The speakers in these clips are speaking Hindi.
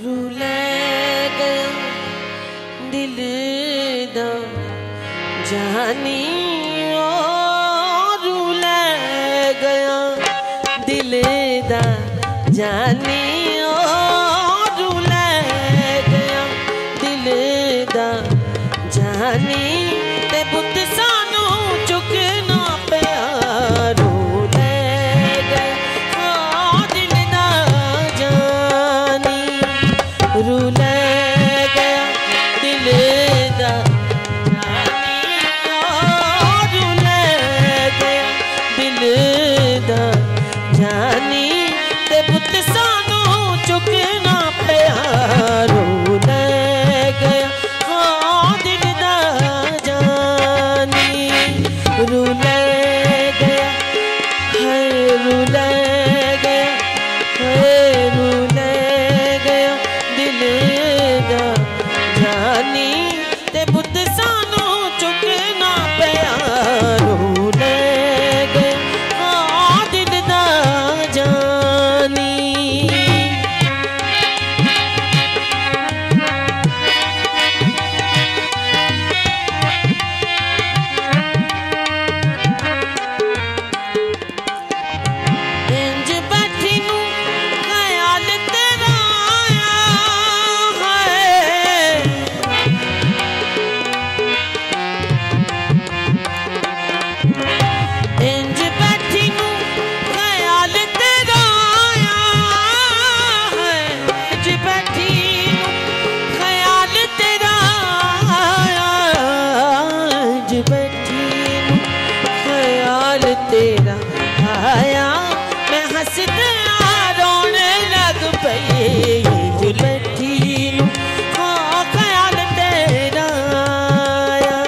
रूले गया दिल दा जानी ओ रूले गया दिल दा जानी ओ रूले गया दिल दा जानी ते बुत सानू चुकना पिया रूले गया दिल दा जानी रूले गया दिल दा जानी ओ रूले गया दिल दा जानी ते पुत सानू चुकना पिया रूले गया दिल दा जानी रूले गया है रूले गया है रूले गया दिल दा जानी ते बुत सानू चुकना पिया रूले गया दिल दा जानी इंज बैठी नू ख्याल तेरा आया है इंज बैठी नू ख्याल तेरा आया है इंज बैठी नू ख्याल तेरा आया इंज बैठी नू ख्याल तेरा आया मैं हंसते रोने लग पई इंज बैठी नू ख्याल तेरा आया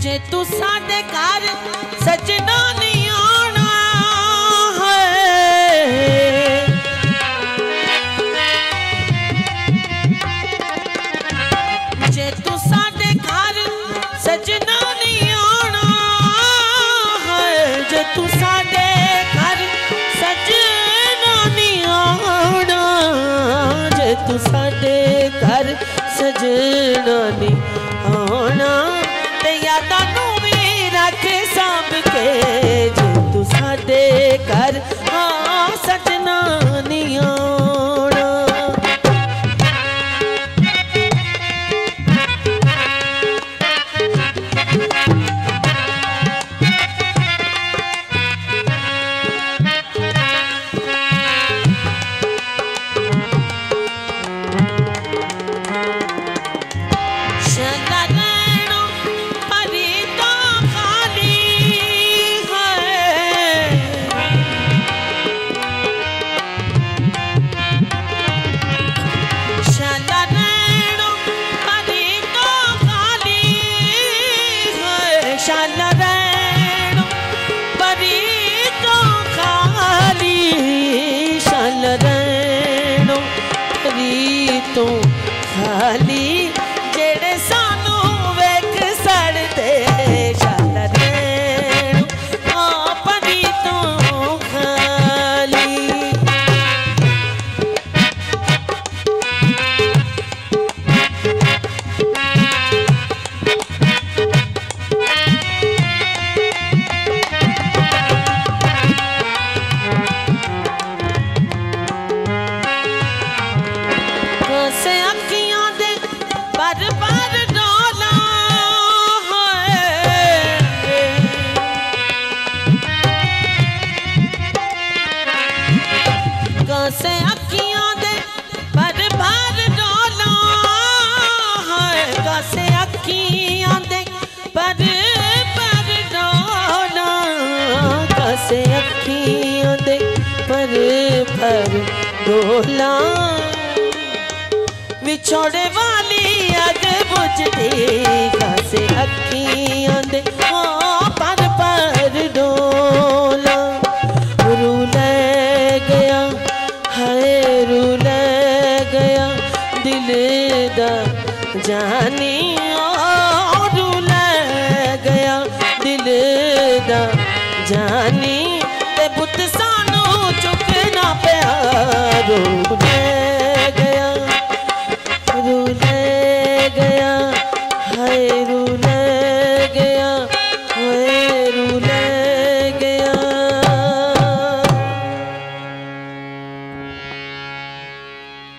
जे तू साडे घर सजना नहीं आना है जे तू साडे घर सजना नहीं आना है जे तू साडे घर सजना नहीं आना जे तू साडे घर सजना नहीं आना ते यादां नू भी रख सांभ के जे तू साडे घर सजना नहीं आना अखियों दे पर डोला विछोड़े वाली अग बुझती खासे अखियों दे पर डोला रूल गया हाय रूल गया दिल दा जानी रूल गया दिल दा जानी ते बुत सानू चुकना प्यारो